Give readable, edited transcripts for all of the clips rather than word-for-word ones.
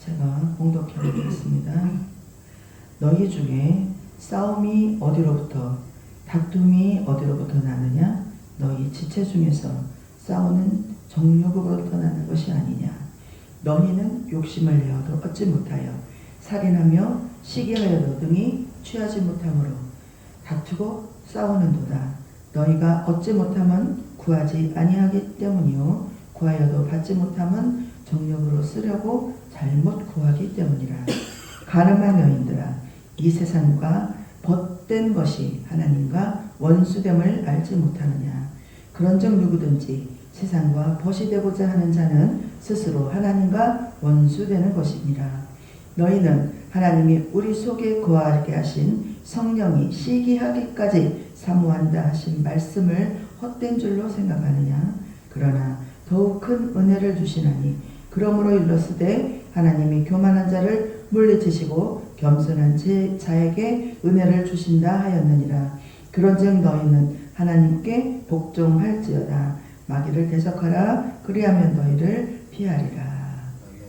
제가 봉독해 보겠습니다. 너희 중에 싸움이 어디로부터 다툼이 어디로부터 나느냐? 너희 지체 중에서 싸우는 정욕으로부터 나는 것이 아니냐? 너희는 욕심을 내어도 얻지 못하여 살인하며 시기하여도 등이 취하지 못함으로 다투고 싸우는도다. 너희가 얻지 못하면 구하지 아니하기 때문이요 구하여도 받지 못하면 정욕으로 쓰려고 잘못 구하기 때문이라. 가늠한 여인들아, 이 세상과 벗된 것이 하나님과 원수됨을 알지 못하느냐? 그런즉 누구든지 세상과 벗이 되고자 하는 자는 스스로 하나님과 원수되는 것이니라. 너희는 하나님이 우리 속에 거하게 하신 성령이 시기하기까지 사모한다 하신 말씀을 헛된 줄로 생각하느냐? 그러나 더욱 큰 은혜를 주시나니 그러므로 일렀으되 하나님이 교만한 자를 물리치시고 겸손한 자에게 은혜를 주신다 하였느니라. 그런즉 너희는 하나님께 복종할지어다. 마귀를 대적하라. 그리하면 너희를 피하리라.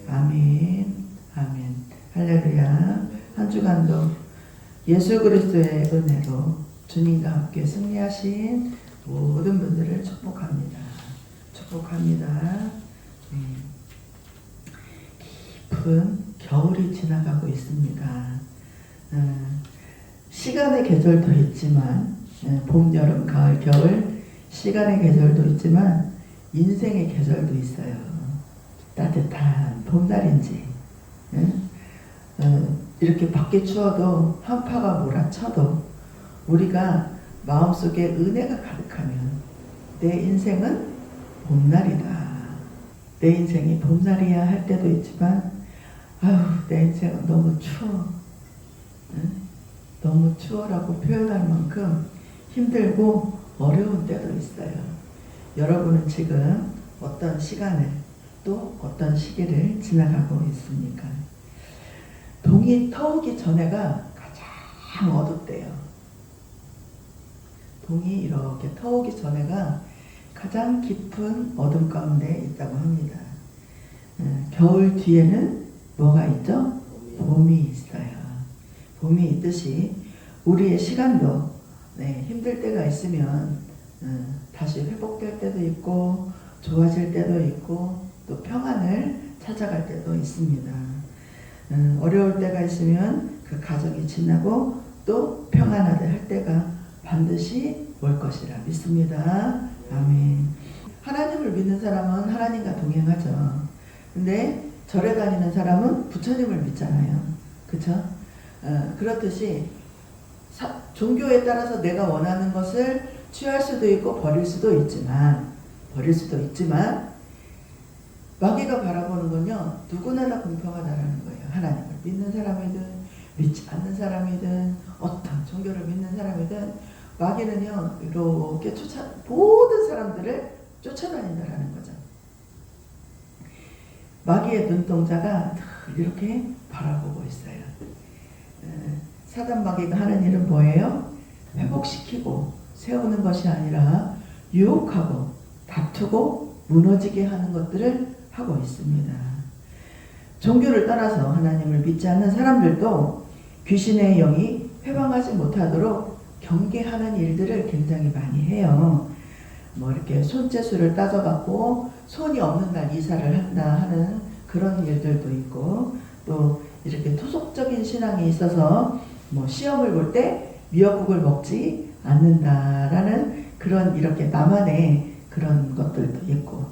아멘. 아멘. 할렐루야. 한 주간도 예수 그리스도의 은혜로 주님과 함께 승리하신 모든 분들을 축복합니다. 축복합니다. 깊은 겨울이 지나가고 있습니다. 시간의 계절도 있지만 봄, 여름, 가을, 겨울 시간의 계절도 있지만 인생의 계절도 있어요. 따뜻한 봄날인지 이렇게 밖에 추워도 한파가 몰아쳐도 우리가 마음속에 은혜가 가득하면 내 인생은 봄날이다. 내 인생이 봄날이야 할 때도 있지만 아유 내 인생은 너무 추워. 너무 추워라고 표현할 만큼 힘들고 어려운 때도 있어요. 여러분은 지금 어떤 시간을 또 어떤 시기를 지나가고 있습니까? 동이 터오기 전에가 가장 어둡대요. 동이 이렇게 터오기 전에가 가장 깊은 어둠 가운데 있다고 합니다. 겨울 뒤에는 뭐가 있죠? 봄이 있어요. 봄이 있듯이 우리의 시간도 힘들 때가 있으면 다시 회복될 때도 있고 좋아질 때도 있고 또 평안을 찾아갈 때도 있습니다. 어려울 때가 있으면 그 가정이 지나고 또 평안하게 할 때가 반드시 올 것이라 믿습니다. 아멘. 하나님을 믿는 사람은 하나님과 동행하죠. 근데 절에 다니는 사람은 부처님을 믿잖아요. 그쵸? 그렇듯이 종교에 따라서 내가 원하는 것을 취할 수도 있고 버릴 수도 있지만 마귀가 바라보는 건요 누구나 다 공평하다라는 거예요. 하나님을 믿는 사람이든 믿지 않는 사람이든 어떤 종교를 믿는 사람이든 마귀는요 이렇게 모든 사람들을 쫓아다닌다라는 거죠. 마귀의 눈동자가 이렇게 바라보고 있어요. 사단 마귀가 하는 일은 뭐예요? 회복시키고 세우는 것이 아니라 유혹하고 다투고 무너지게 하는 것들을 하고 있습니다. 종교를 따라서 하나님을 믿지 않는 사람들도 귀신의 영이 해방하지 못하도록 경계하는 일들을 굉장히 많이 해요. 뭐 이렇게 손재수를 따져갖고 손이 없는 날 이사를 한다 하는 그런 일들도 있고 또 이렇게 토속적인 신앙이 있어서 뭐 시험을 볼 때 미역국을 먹지 않는다라는 그런 이렇게 나만의 그런 것들도 있고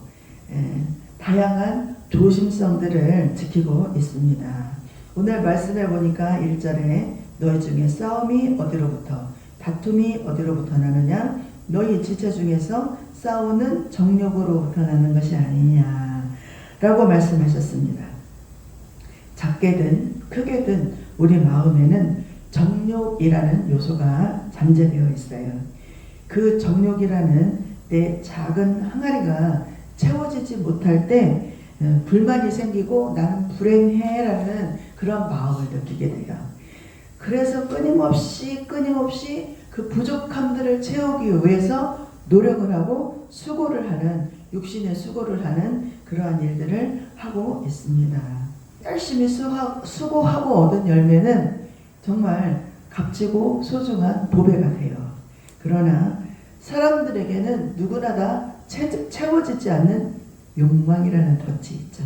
다양한 조심성들을 지키고 있습니다. 오늘 말씀해 보니까 1절에 너희 중에 싸움이 어디로부터 다툼이 어디로부터 나느냐 너희 지체 중에서 싸우는 정욕으로부터 나는 것이 아니냐 라고 말씀하셨습니다. 작게든 크게든 우리 마음에는 정욕이라는 요소가 잠재되어 있어요. 그 정욕이라는 내 작은 항아리가 채워지지 못할 때 불만이 생기고 나는 불행해라는 그런 마음을 느끼게 돼요. 그래서 끊임없이 그 부족함들을 채우기 위해서 노력을 하고 수고를 하는 육신의 수고를 하는 그러한 일들을 하고 있습니다. 열심히 수고하고 얻은 열매는 정말 값지고 소중한 보배가 돼요. 그러나 사람들에게는 누구나 다 채워지지 않는 욕망이라는 덫이 있죠.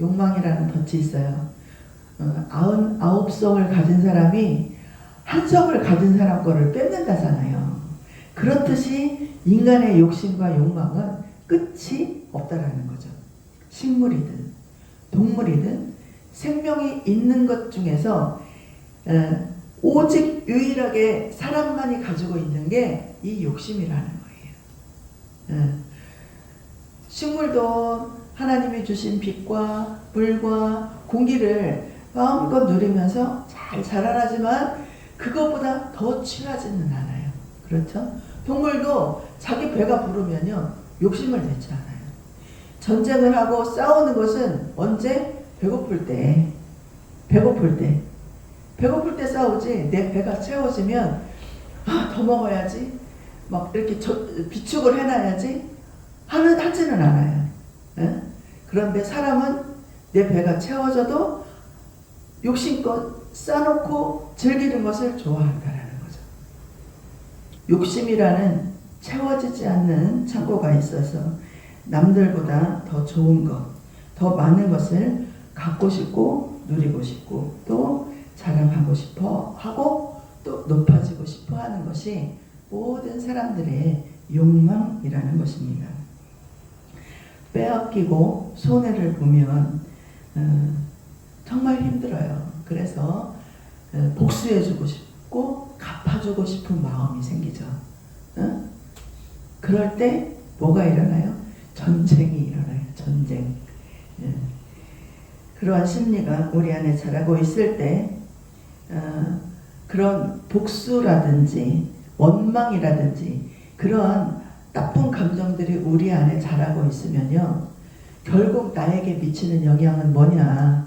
욕망이라는 덫이 있어요. 99성을 가진 사람이 한 성을 가진 사람 거를 뺏는다잖아요. 그렇듯이 인간의 욕심과 욕망은 끝이 없다라는 거죠. 식물이든 동물이든 생명이 있는 것 중에서 오직 유일하게 사람만이 가지고 있는 게 이 욕심이라는 거예요. 식물도 하나님이 주신 빛과 물과 공기를 마음껏 누리면서 잘 자라나지만 그것보다 더 취하지는 않아요. 그렇죠? 동물도 자기 배가 부르면요 욕심을 내지 않아요. 전쟁을 하고 싸우는 것은 언제? 배고플 때 싸우지. 내 배가 채워지면 더 먹어야지 막 이렇게 비축을 해놔야지 하지는 않아요. 그런데 사람은 내 배가 채워져도 욕심껏 싸놓고 즐기는 것을 좋아한다라는 거죠. 욕심이라는 채워지지 않는 창고가 있어서 남들보다 더 좋은 것, 더 많은 것을 갖고 싶고 누리고 싶고 또 자랑하고 싶어 하고 또 높아지고 싶어 하는 것이 모든 사람들의 욕망이라는 것입니다. 빼앗기고 손해를 보면 정말 힘들어요. 그래서 복수해주고 싶고 갚아주고 싶은 마음이 생기죠. 그럴 때 뭐가 일어나요? 전쟁이 일어나요. 전쟁. 그러한 심리가 우리 안에 자라고 있을 때 그런 복수라든지 원망이라든지 그러한 나쁜 감정들이 우리 안에 자라고 있으면요 결국 나에게 미치는 영향은 뭐냐?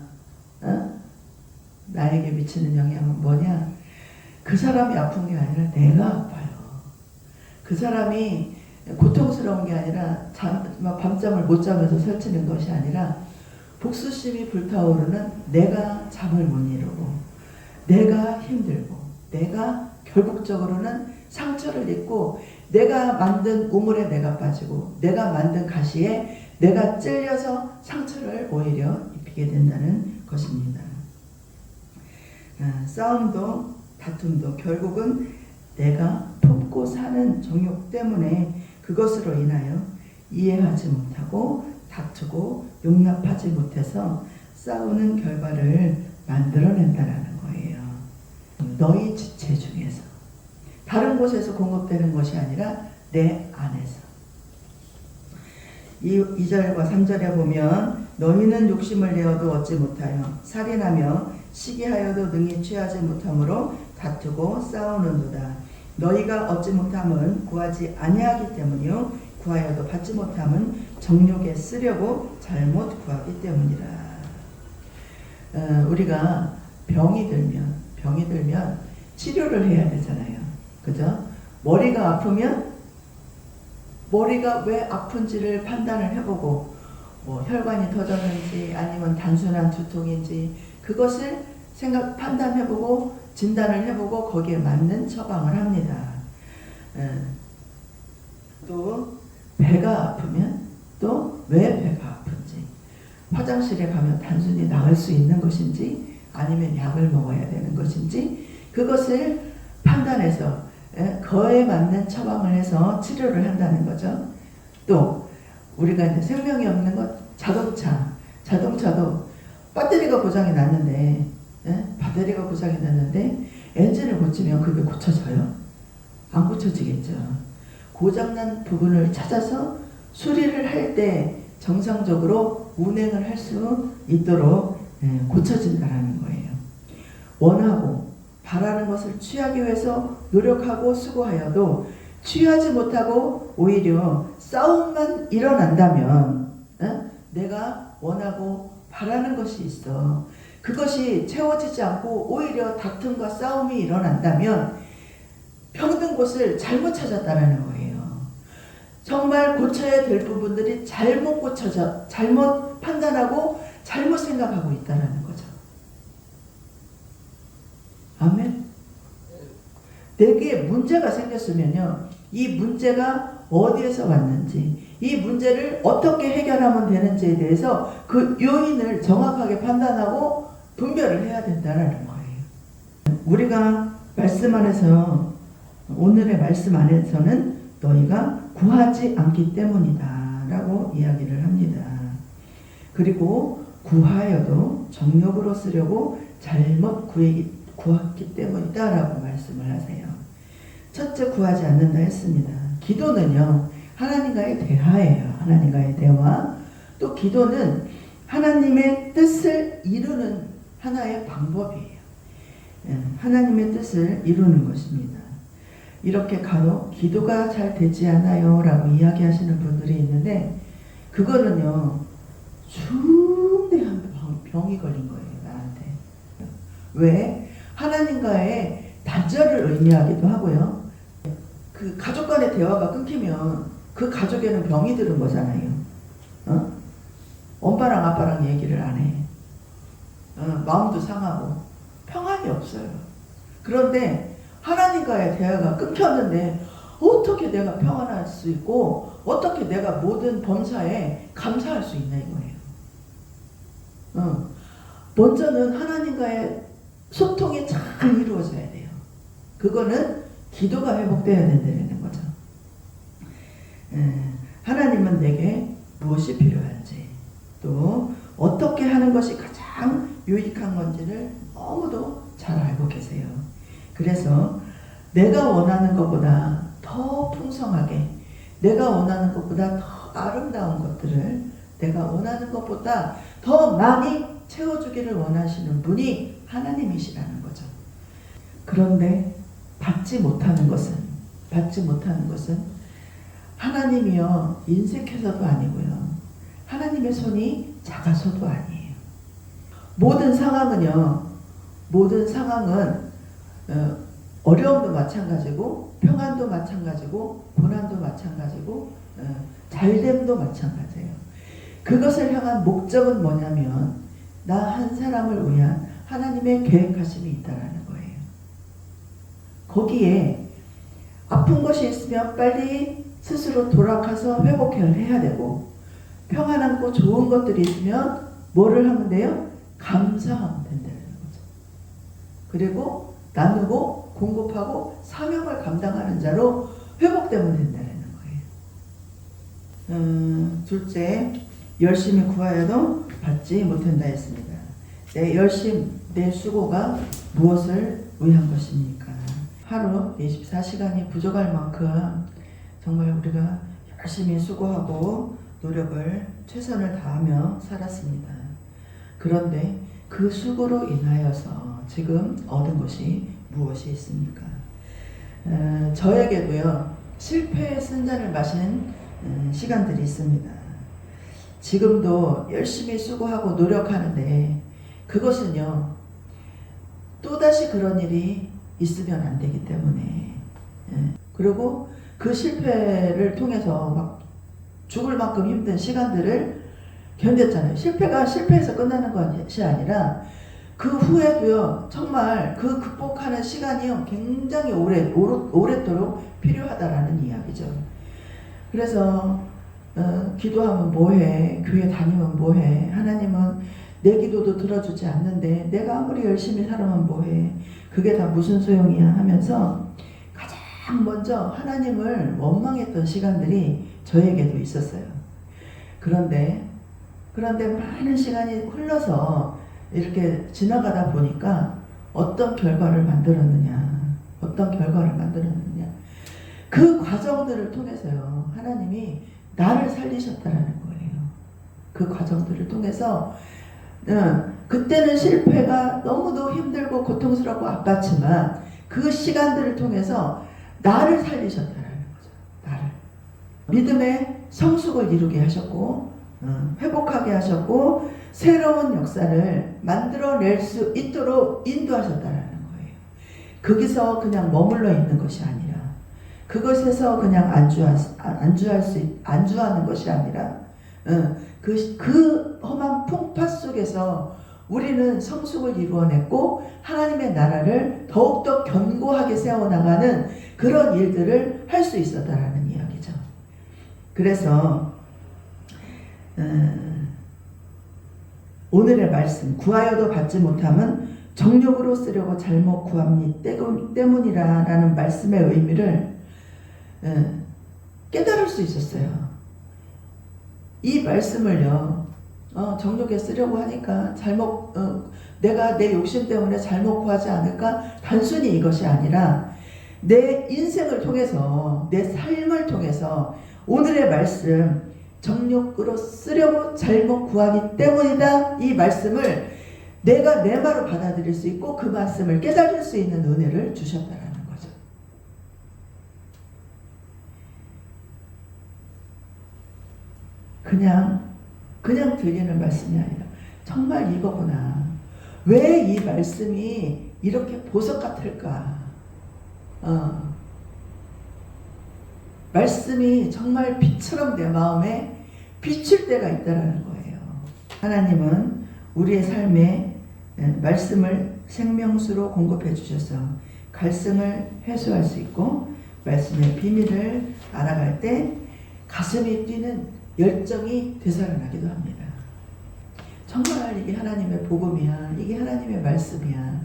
나에게 미치는 영향은 뭐냐? 그 사람이 아픈 게 아니라 내가 아파요. 그 사람이 고통스러운 게 아니라 밤잠을 못 자면서 설치는 것이 아니라 복수심이 불타오르는 내가 잠을 못 이루고 내가 힘들고 내가 결국적으로는 상처를 입고 내가 만든 우물에 내가 빠지고 내가 만든 가시에 내가 찔려서 상처를 오히려 입히게 된다는 것입니다. 싸움도 다툼도 결국은 내가 품고 사는 정욕 때문에 그것으로 인하여 이해하지 못하고 다투고 용납하지 못해서 싸우는 결과를 만들어낸다라는 거예요. 너희 지체 중에서 다른 곳에서 공급되는 것이 아니라 내 안에서. 2절과 3절에 보면 너희는 욕심을 내어도 얻지 못하여 살인하며 시기하여도 능히 취하지 못함으로 다투고 싸우는도다. 너희가 얻지 못함은 구하지 아니하기 때문이요 구하여도 받지 못함은 정욕에 쓰려고 잘못 구하기 때문이라. 우리가 병이 들면 치료를 해야 되잖아요. 그죠? 머리가 아프면 머리가 왜 아픈지를 판단을 해보고 뭐 혈관이 터졌는지 아니면 단순한 두통인지 그것을 판단해보고 진단을 해보고 거기에 맞는 처방을 합니다. 또 배가 아프면 또 왜 배가 아픈지 화장실에 가면 단순히 나을 수 있는 것인지 아니면 약을 먹어야 되는 것인지 그것을 판단해서 그에 맞는 처방을 해서 치료를 한다는 거죠. 또 우리가 이제 생명이 없는 것 자동차도 배터리가 고장이 났는데 엔진을 고치면 그게 고쳐져요? 안 고쳐지겠죠. 고장난 부분을 찾아서 수리를 할 때 정상적으로 운행을 할 수 있도록 고쳐진다라는 거예요. 원하고 바라는 것을 취하기 위해서 노력하고 수고하여도 취하지 못하고 오히려 싸움만 일어난다면 내가 원하고 바라는 것이 있어. 그것이 채워지지 않고 오히려 다툼과 싸움이 일어난다면 병든 곳을 잘못 찾았다는 거예요. 정말 고쳐야 될 부분들이 잘못 판단하고 잘못 생각하고 있다라는 거죠. 아멘. 내게 문제가 생겼으면요, 이 문제가 어디에서 왔는지, 이 문제를 어떻게 해결하면 되는지에 대해서 그 요인을 정확하게 판단하고 분별을 해야 된다라는 거예요. 우리가 말씀 안에서, 오늘의 말씀 안에서는 너희가 구하지 않기 때문이다 라고 이야기를 합니다. 그리고 구하여도 정욕으로 쓰려고 잘못 구했기 때문이다 라고 말씀을 하세요. 첫째, 구하지 않는다 했습니다. 기도는요, 하나님과의 대화예요. 하나님과의 대화. 또 기도는 하나님의 뜻을 이루는 하나의 방법이에요. 하나님의 뜻을 이루는 것입니다. 이렇게 간혹 기도가 잘 되지 않아요 라고 이야기하시는 분들이 있는데, 그거는요, 중대한 병이 걸린 거예요, 나한테. 왜? 하나님과의 단절을 의미하기도 하고요. 그 가족 간의 대화가 끊기면 그 가족에는 병이 들은 거잖아요. 엄마랑 아빠랑 얘기를 안 해. 마음도 상하고 평안이 없어요. 그런데 하나님과의 대화가 끊겼는데 어떻게 내가 평안할 수 있고 어떻게 내가 모든 범사에 감사할 수 있나 이거예요. 먼저는 하나님과의 소통이 잘 이루어져야 돼요. 그거는 기도가 회복되어야 된다는 거죠. 하나님은 내게 무엇이 필요한지, 또 어떻게 하는 것이 가장 유익한 건지를 너무도 잘 알고 계세요. 그래서 내가 원하는 것보다 더 풍성하게, 내가 원하는 것보다 더 아름다운 것들을 내가 원하는 것보다 더 많이 채워주기를 원하시는 분이 하나님이시라는 거죠. 그런데 받지 못하는 것은 하나님이요, 인색해서도 아니고요, 하나님의 손이 작아서도 아니에요. 모든 상황은 어려움도 마찬가지고 평안도 마찬가지고 고난도 마찬가지고 잘됨도 마찬가지예요. 그것을 향한 목적은 뭐냐면 나 한 사람을 위한 하나님의 계획하심이 있다라는 거예요. 거기에 아픈 것이 있으면 빨리 스스로 돌아가서 회복을 해야 되고, 평안하고 좋은 것들이 있으면 뭐를 하면 돼요? 감사하면 된다는 거죠. 그리고 나누고 공급하고 사명을 감당하는 자로 회복되면 된다는 거예요. 둘째, 열심히 구하여도 받지 못한다 했습니다. 내 열심, 내 수고가 무엇을 위한 것입니까? 하루 24시간이 부족할 만큼 정말 우리가 열심히 수고하고 노력을 최선을 다하며 살았습니다. 그런데 그 수고로 인하여서 지금 얻은 것이 무엇이 있습니까? 저에게도요, 실패의 쓴잔을 마신 시간들이 있습니다. 지금도 열심히 수고하고 노력하는데 그것은요, 또다시 그런 일이 있으면 안 되기 때문에, 그리고 그 실패를 통해서 막 죽을 만큼 힘든 시간들을 견뎠잖아요. 실패가 실패해서 끝나는 것이 아니라 그 후에도요, 정말 그 극복하는 시간이요, 굉장히 오랫도록 필요하다라는 이야기죠. 그래서 기도하면 뭐해? 교회 다니면 뭐해? 하나님은 내 기도도 들어주지 않는데 내가 아무리 열심히 살아면 뭐해? 그게 다 무슨 소용이야? 하면서 가장 먼저 하나님을 원망했던 시간들이 저에게도 있었어요. 그런데 많은 시간이 흘러서 이렇게 지나가다 보니까 어떤 결과를 만들었느냐? 그 과정들을 통해서요, 하나님이 나를 살리셨다라는 거예요. 그 과정들을 통해서 그때는 실패가 너무도 힘들고 고통스럽고 아팠지만 그 시간들을 통해서 나를 살리셨다라는 거죠. 나를. 믿음의 성숙을 이루게 하셨고, 회복하게 하셨고, 새로운 역사를 만들어낼 수 있도록 인도하셨다라는 거예요. 거기서 그냥 머물러 있는 것이 아니라, 그것에서 그냥 안주하는 것이 아니라, 그 험한 풍파 속에 속에서 우리는 성숙을 이루어냈고 하나님의 나라를 더욱더 견고하게 세워나가는 그런 일들을 할 수 있었다라는 이야기죠. 그래서 오늘의 말씀, 구하여도 받지 못함은 정욕으로 쓰려고 잘못 구함니 때문이라는 말씀의 의미를 깨달을 수 있었어요. 이 말씀을요, 정욕에 쓰려고 하니까 내가 내 욕심 때문에 잘못 구하지 않을까? 단순히 이것이 아니라 내 인생을 통해서, 내 삶을 통해서 오늘의 말씀, 정욕으로 쓰려고 잘못 구하기 때문이다. 이 말씀을 내가 내 말로 받아들일 수 있고 그 말씀을 깨달을 수 있는 은혜를 주셨다라는 거죠. 그냥 들리는 말씀이 아니라 정말 이거구나. 왜 이 말씀이 이렇게 보석 같을까? 말씀이 정말 빛처럼 내 마음에 비칠 때가 있다라는 거예요. 하나님은 우리의 삶에 말씀을 생명수로 공급해 주셔서 갈증을 해소할 수 있고 말씀의 비밀을 알아갈 때 가슴이 뛰는 열정이 되살아나기도 합니다. 정말 이게 하나님의 복음이야. 이게 하나님의 말씀이야.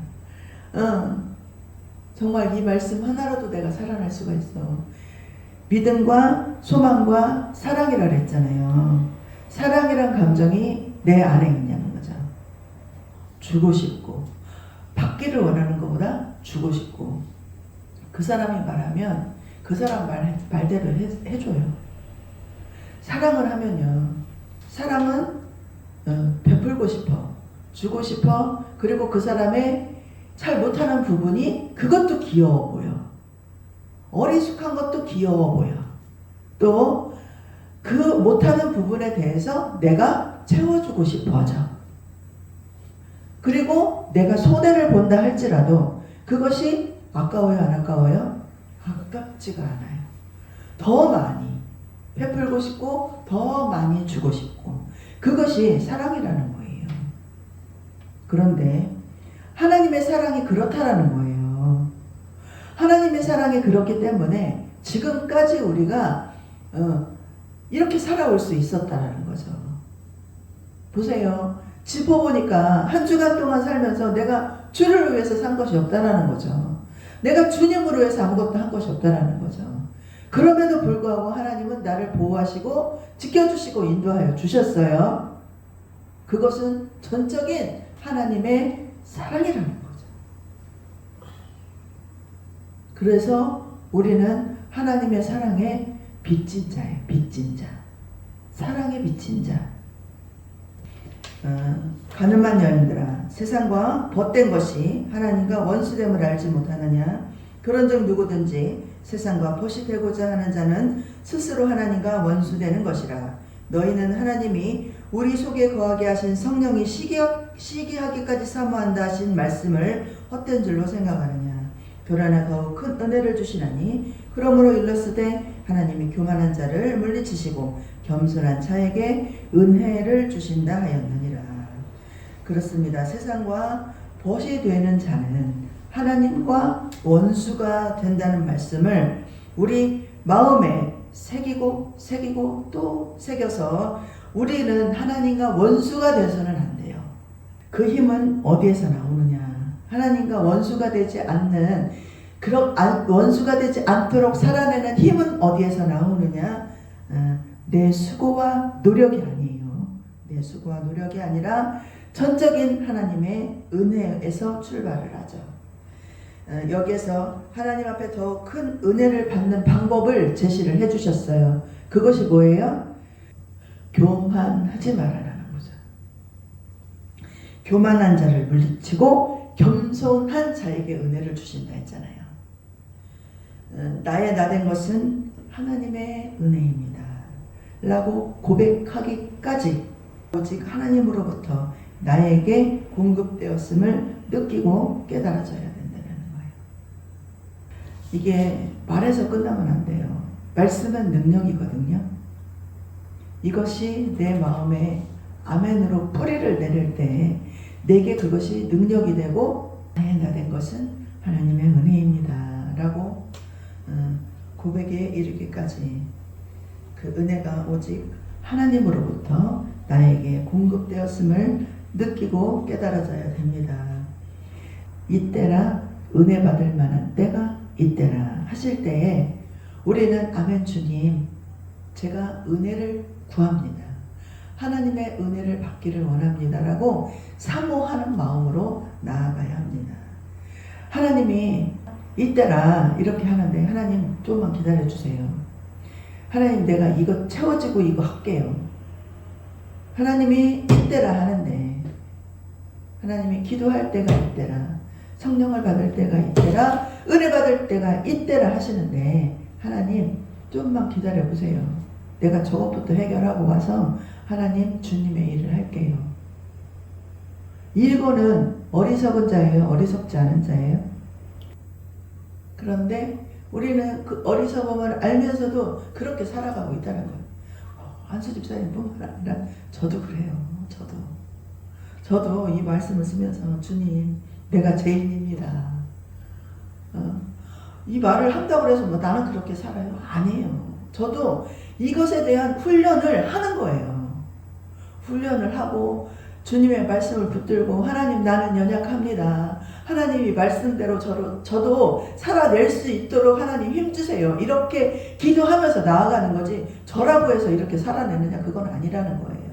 정말 이 말씀 하나로도 내가 살아날 수가 있어. 믿음과 소망과 사랑이라 그랬잖아요. 사랑이란 감정이 내 안에 있냐는 거죠. 주고 싶고 받기를 원하는 것보다 주고 싶고 그 사람이 말하면 그 사람 말대로 해줘요. 사랑을 하면요. 사랑은 베풀고 싶어. 주고 싶어. 그리고 그 사람의 잘 못하는 부분이 그것도 귀여워 보여. 어리숙한 것도 귀여워 보여. 또 그 못하는 부분에 대해서 내가 채워주고 싶어져. 그리고 내가 손해를 본다 할지라도 그것이 아까워요, 안 아까워요? 아깝지가 않아요. 더 많이 베풀고 싶고 더 많이 주고 싶고 그것이 사랑이라는 거예요. 그런데 하나님의 사랑이 그렇다라는 거예요. 하나님의 사랑이 그렇기 때문에 지금까지 우리가 이렇게 살아올 수 있었다라는 거죠. 보세요. 짚어보니까 한 주간 동안 살면서 내가 주를 위해서 산 것이 없다라는 거죠. 내가 주님으로 해서 아무것도 한 것이 없다라는 거죠. 그럼에도 불구하고 하나님은 나를 보호하시고 지켜주시고 인도하여 주셨어요. 그것은 전적인 하나님의 사랑이라는 거죠. 그래서 우리는 하나님의 사랑에 빚진 자예요. 빚진 자. 사랑에 빚진 자. 가늠한 여인들아, 세상과 벗된 것이 하나님과 원수됨을 알지 못하느냐? 그런즉 누구든지 세상과 벗이 되고자 하는 자는 스스로 하나님과 원수되는 것이라. 너희는 하나님이 우리 속에 거하게 하신 성령이 시기하기까지 사모한다 하신 말씀을 헛된 줄로 생각하느냐? 그러나 더욱 큰 은혜를 주시나니 그러므로 일렀으되 하나님이 교만한 자를 물리치시고 겸손한 자에게 은혜를 주신다 하였느니라. 그렇습니다. 세상과 벗이 되는 자는 하나님과 원수가 된다는 말씀을 우리 마음에 새기고 또 새겨서 우리는 하나님과 원수가 돼서는 안 돼요. 그 힘은 어디에서 나오느냐? 하나님과 원수가 되지 않는 원수가 되지 않도록 살아내는 힘은 어디에서 나오느냐? 내 수고와 노력이 아니에요. 내 수고와 노력이 아니라 전적인 하나님의 은혜에서 출발을 하죠. 여기에서 하나님 앞에 더 큰 은혜를 받는 방법을 제시를 해주셨어요. 그것이 뭐예요? 교만하지 말아라는 거죠. 교만한 자를 물리치고 겸손한 자에게 은혜를 주신다 했잖아요. 나의 나된 것은 하나님의 은혜입니다 라고 고백하기까지 오직 하나님으로부터 나에게 공급되었음을 느끼고 깨달아져야 된다는 거예요. 이게 말해서 끝나면 안 돼요. 말씀은 능력이거든요. 이것이 내 마음에 아멘으로 뿌리를 내릴 때 내게 그것이 능력이 되고 다해가 된 것은 하나님의 은혜입니다 라고 고백에 이르기까지 그 은혜가 오직 하나님으로부터 나에게 공급되었음을 느끼고 깨달아져야 됩니다. 이때라 은혜 받을 만한 때가 이때라 하실 때에 우리는 아멘 주님 제가 은혜를 구합니다. 하나님의 은혜를 받기를 원합니다 라고 사모하는 마음으로 나아가야 합니다. 하나님이 이때라 이렇게 하는데 하나님 조금만 기다려주세요. 하나님 내가 이거 채워지고 이거 할게요. 하나님이 이때라 하는데 하나님이 기도할 때가 이때라 성령을 받을 때가 이때라 은혜 받을 때가 이때라 하시는데 하나님 좀만 기다려보세요. 내가 저것부터 해결하고 와서 하나님 주님의 일을 할게요. 이거는 어리석은 자예요? 어리석지 않은 자예요? 그런데 우리는 그 어리석음을 알면서도 그렇게 살아가고 있다는 거예요. 한수 집사님뿐만 아니라 저도 그래요. 저도 이 말씀을 쓰면서 주님 내가 죄인입니다. 이 말을 한다고 해서 뭐 나는 그렇게 살아요? 아니에요. 저도 이것에 대한 훈련을 하는 거예요. 훈련을 하고 주님의 말씀을 붙들고 하나님 나는 연약합니다. 하나님이 말씀대로 저도 살아낼 수 있도록 하나님 힘주세요. 이렇게 기도하면서 나아가는 거지 저라고 해서 이렇게 살아내느냐 그건 아니라는 거예요.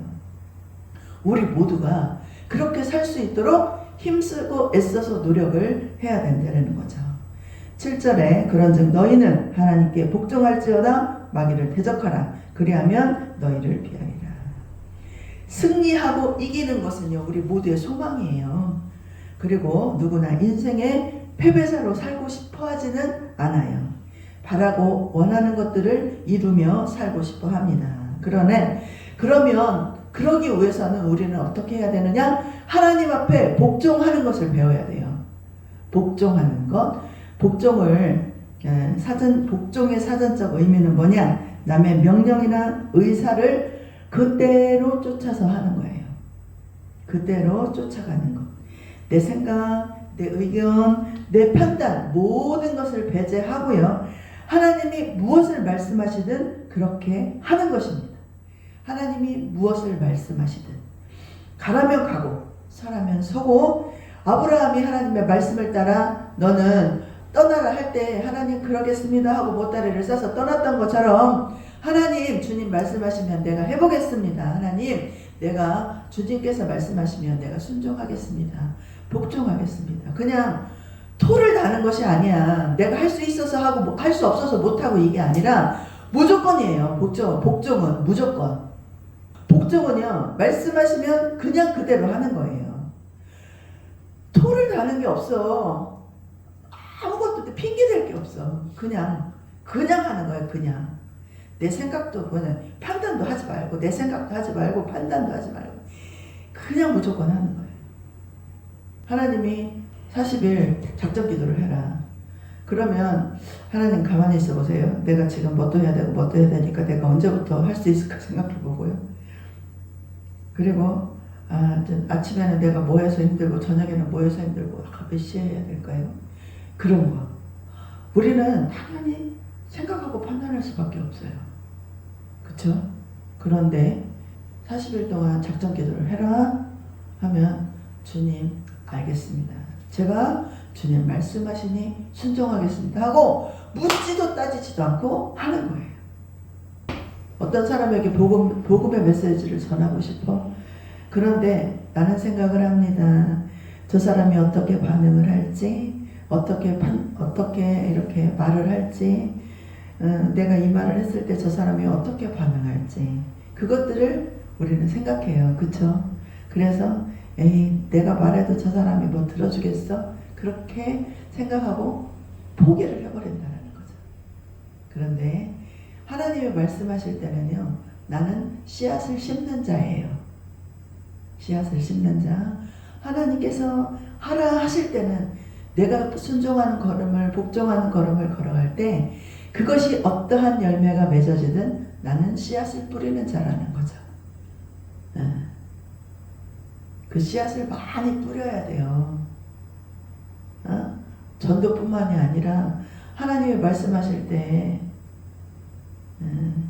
우리 모두가 그렇게 살 수 있도록 힘쓰고 애써서 노력을 해야 된다는 거죠. 7절에 그런즉 너희는 하나님께 복종할지어다 마귀를 대적하라 그리하면 너희를 피하리라. 승리하고 이기는 것은요 우리 모두의 소망이에요. 그리고 누구나 인생의 패배자로 살고 싶어 하지는 않아요. 바라고 원하는 것들을 이루며 살고 싶어 합니다. 그러면 그러기 위해서는 우리는 어떻게 해야 되느냐? 하나님 앞에 복종하는 것을 배워야 돼요. 복종하는 것. 복종의 사전적 의미는 뭐냐? 남의 명령이나 의사를 그대로 쫓아서 하는 거예요. 그대로 쫓아가는 것. 내 생각, 내 의견, 내 판단 모든 것을 배제하고요. 하나님이 무엇을 말씀하시든 그렇게 하는 것입니다. 하나님이 무엇을 말씀하시든 가라면 가고 서라면 서고 아브라함이 하나님의 말씀을 따라 너는 떠나라 할 때 하나님 그러겠습니다 하고 보따리를 싸서 떠났던 것처럼 하나님 주님 말씀하시면 내가 해보겠습니다. 하나님 내가 주님께서 말씀하시면 내가 순종하겠습니다. 복종하겠습니다. 그냥 토를 다는 것이 아니야. 내가 할 수 있어서 하고 할 수 없어서 못하고 이게 아니라 무조건이에요. 복종은 무조건. 복종은요 말씀하시면 그냥 그대로 하는 거예요. 토를 다는 게 없어. 아무것도 핑계댈 게 없어. 그냥 하는 거예요. 그냥 내 생각도 판단도 하지 말고 내 생각도 하지 말고 판단도 하지 말고 그냥 무조건 하는 거예요. 하나님이 40일 작전 기도를 해라. 그러면 하나님 가만히 있어 보세요. 내가 지금 뭣도 해야 되고 뭣도 해야 되니까 내가 언제부터 할 수 있을까 생각해 보고요. 그리고 아침에는 내가 뭐 해서 힘들고 저녁에는 뭐 해서 힘들고 몇 시에 해야 될까요? 그런 거. 우리는 당연히 생각하고 판단할 수밖에 없어요. 그쵸? 그런데 40일 동안 작전 기도를 해라 하면 주님 알겠습니다. 제가 주님 말씀하시니 순종하겠습니다 하고 묻지도 따지지도 않고 하는 거예요. 어떤 사람에게 복음의 메시지를 전하고 싶어. 그런데 나는 생각을 합니다. 저 사람이 어떻게 반응을 할지, 어떻게 이렇게 말을 할지, 내가 이 말을 했을 때 저 사람이 어떻게 반응할지, 그것들을 우리는 생각해요. 그쵸? 그래서 내가 말해도 저 사람이 뭐 들어주겠어? 그렇게 생각하고 포기를 해버린다는 거죠. 그런데 하나님이 말씀하실 때는요, 나는 씨앗을 심는 자예요. 씨앗을 심는 자. 하나님께서 하라 하실 때는 내가 순종하는 걸음을, 복종하는 걸음을 걸어갈 때 그것이 어떠한 열매가 맺어지든 나는 씨앗을 뿌리는 자라는 거죠. 그 씨앗을 많이 뿌려야 돼요. 전도뿐만이 아니라 하나님이 말씀하실 때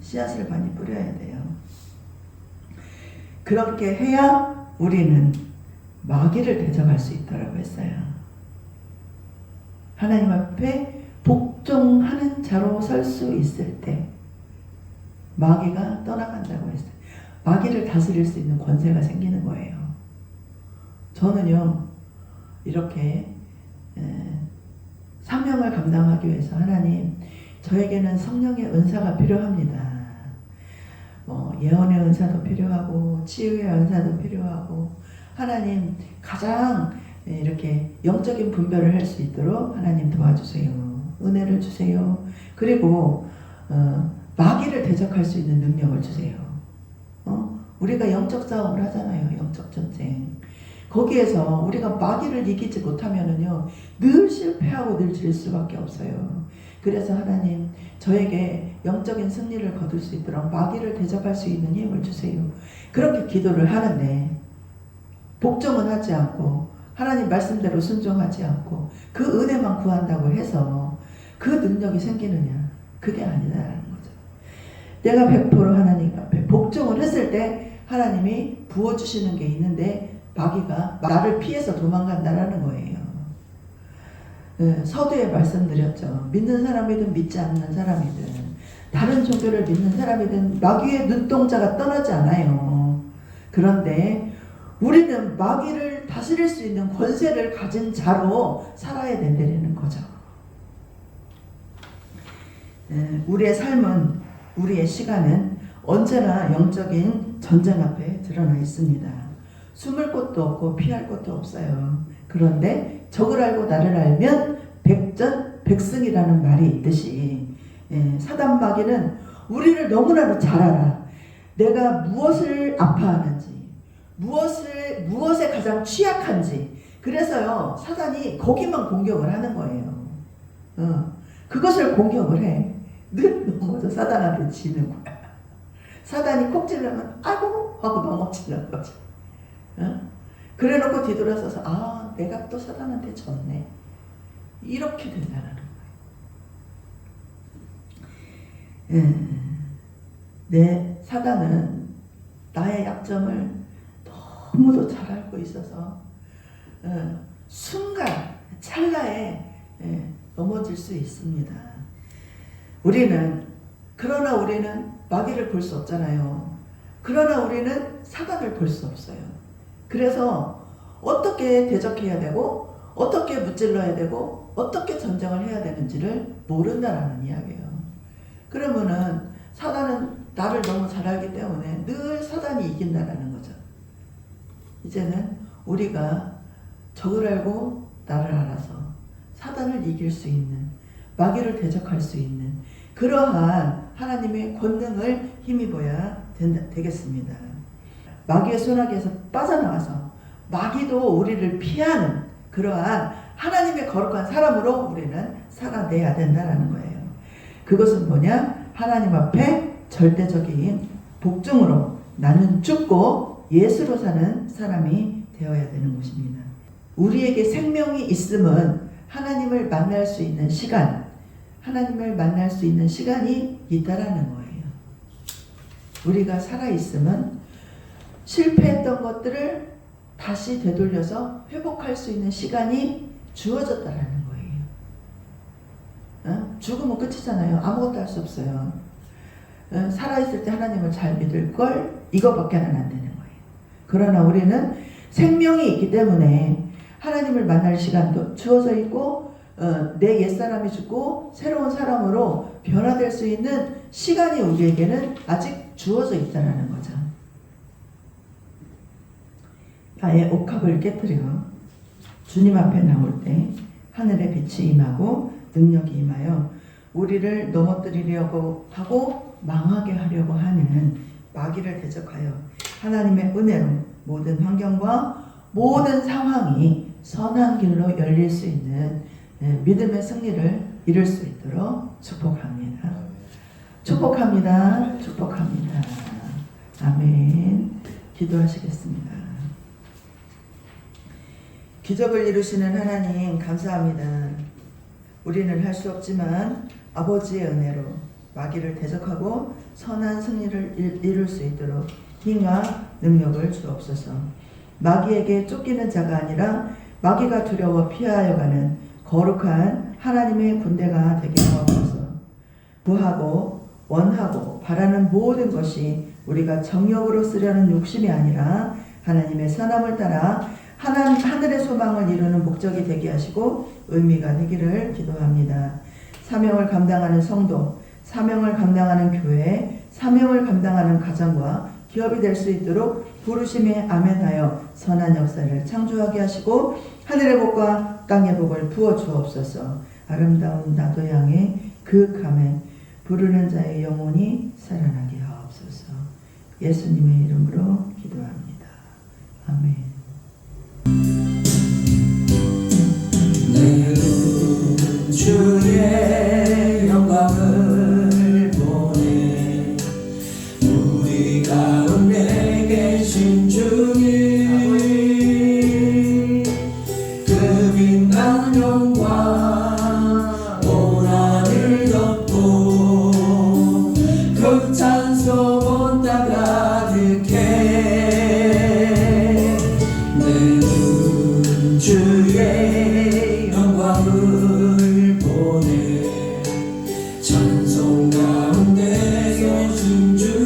씨앗을 많이 뿌려야 돼요. 그렇게 해야 우리는 마귀를 대적할 수 있다고 했어요. 하나님 앞에 복종하는 자로 설 수 있을 때 마귀가 떠나간다고 했어요. 마귀를 다스릴 수 있는 권세가 생기는 거예요. 저는요, 이렇게 사명을 감당하기 위해서 하나님, 저에게는 성령의 은사가 필요합니다. 예언의 은사도 필요하고 치유의 은사도 필요하고, 하나님 가장 이렇게 영적인 분별을 할 수 있도록 하나님 도와주세요. 은혜를 주세요. 그리고 마귀를 대적할 수 있는 능력을 주세요. 우리가 영적 싸움을 하잖아요. 영적 전쟁. 거기에서 우리가 마귀를 이기지 못하면은요, 늘 실패하고 늘 질 수밖에 없어요. 그래서 하나님, 저에게 영적인 승리를 거둘 수 있도록 마귀를 대적할 수 있는 힘을 주세요. 그렇게 기도를 하는데 복종은 하지 않고 하나님 말씀대로 순종하지 않고 그 은혜만 구한다고 해서 그 능력이 생기느냐? 그게 아니다라는 거죠. 내가 100% 하나님 앞에 복종을 했을 때 하나님이 부어주시는 게 있는데 마귀가 나를 피해서 도망간다라는 거예요. 서두에 말씀드렸죠. 믿는 사람이든 믿지 않는 사람이든 다른 종교를 믿는 사람이든 마귀의 눈동자가 떠나지 않아요. 그런데 우리는 마귀를 다스릴 수 있는 권세를 가진 자로 살아야 된다는 거죠. 우리의 삶은, 우리의 시간은 언제나 영적인 전쟁 앞에 드러나 있습니다. 숨을 곳도 없고 피할 곳도 없어요. 그런데 적을 알고 나를 알면 백전백승이라는 말이 있듯이 사단 마귀는 우리를 너무나도 잘 알아. 내가 무엇을 아파하는지, 무엇에 가장 취약한지. 그래서요, 사단이 거기만 공격을 하는 거예요. 그것을 공격을 해. 늘 넘어져 사단한테 지는 거야. 사단이 콕 찔러면 아이고 하고 넘어지는 거죠. 그래놓고 뒤돌아서서 내가 또 사단한테 졌네. 이렇게 된다는 거예요. 내 사단은 나의 약점을 너무도 잘 알고 있어서 순간 찰나에 넘어질 수 있습니다. 그러나 우리는 마귀를 볼 수 없잖아요. 그러나 우리는 사단을 볼 수 없어요. 그래서 어떻게 대적해야 되고 어떻게 무찔러야 되고 어떻게 전쟁을 해야 되는지를 모른다라는 이야기예요. 그러면은 사단은 나를 너무 잘 알기 때문에 늘 사단이 이긴다라는 거죠. 이제는 우리가 적을 알고 나를 알아서 사단을 이길 수 있는, 마귀를 대적할 수 있는 그러한 하나님의 권능을 힘입어야 되겠습니다. 마귀의 손아귀에서 빠져나와서 마귀도 우리를 피하는 그러한 하나님의 거룩한 사람으로 우리는 살아내야 된다는 거예요. 그것은 뭐냐? 하나님 앞에 절대적인 복종으로 나는 죽고 예수로 사는 사람이 되어야 되는 것입니다. 우리에게 생명이 있음은 하나님을 만날 수 있는 시간, 하나님을 만날 수 있는 시간이 있다라는 거예요. 우리가 살아있음은 실패했던 것들을 다시 되돌려서 회복할 수 있는 시간이 주어졌다라는 거예요. 죽으면 끝이잖아요. 아무것도 할 수 없어요. 살아있을 때 하나님을 잘 믿을 걸 이거밖에는 안 되는 거예요. 그러나 우리는 생명이 있기 때문에 하나님을 만날 시간도 주어져 있고 내 옛사람이 죽고 새로운 사람으로 변화될 수 있는 시간이 우리에게는 아직 주어져 있다는 거죠. 나의 옥합을 깨뜨려 주님 앞에 나올 때 하늘의 빛이 임하고 능력이 임하여 우리를 넘어뜨리려고 하고 망하게 하려고 하는 마귀를 대적하여 하나님의 은혜로 모든 환경과 모든 상황이 선한 길로 열릴 수 있는 믿음의 승리를 이룰 수 있도록 축복합니다. 축복합니다. 축복합니다. 아멘. 기도하시겠습니다. 기적을 이루시는 하나님 감사합니다. 우리는 할 수 없지만 아버지의 은혜로 마귀를 대적하고 선한 승리를 이룰 수 있도록 힘과 능력을 주옵소서. 마귀에게 쫓기는 자가 아니라 마귀가 두려워 피하여 가는 거룩한 하나님의 군대가 되게 하옵소서. 구하고 원하고 바라는 모든 것이 우리가 정욕으로 쓰려는 욕심이 아니라 하나님의 선함을 따라 하늘의 소망을 이루는 목적이 되게 하시고 의미가 되기를 기도합니다. 사명을 감당하는 성도, 사명을 감당하는 교회, 사명을 감당하는 가정과 기업이 될 수 있도록 부르심에 아멘하여 선한 역사를 창조하게 하시고 하늘의 복과 땅의 복을 부어 주옵소서. 아름다운 나도 향해 그 감에 부르는 자의 영혼이 살아나게 하옵소서. 예수님의 이름으로 기도합니다. 아멘. 내는 주의 영광을 보내 우리 가운데 계신 주님 그 빛난 영광 온 하늘 덮고 그 찬송 온 땅 가득해 내는 주의 영광을 보내 찬송 가운데 계신 주님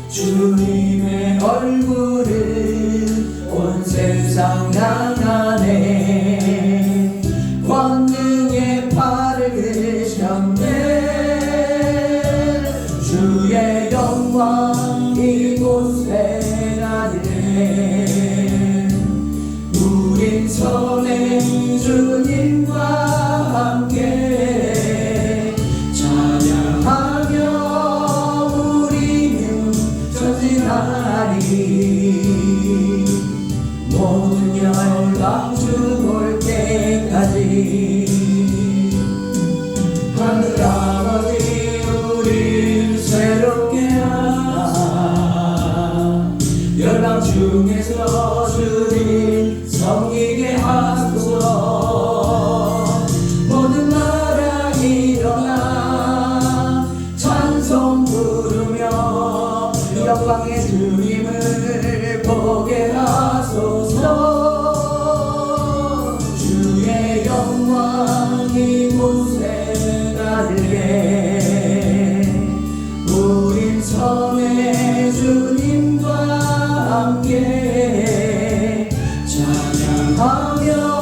주님의 얼굴은 온 세상 향하네 권능의 팔을 드셨네 주의 영광 이곳에 가득해 우린 선의 주님과 함께 찬양하며 우리는 전진하리 모든 열방 죽을 때까지 하늘 아버지 우리를 새롭게 하사 열방 중에서 주님 섬기게 하소서 모든 나라 일어나 찬송 부르며 영광의 주님을 보게 하소서 주의 영광 이곳에 가득해 우린 선의 주님과 함께 찬양하며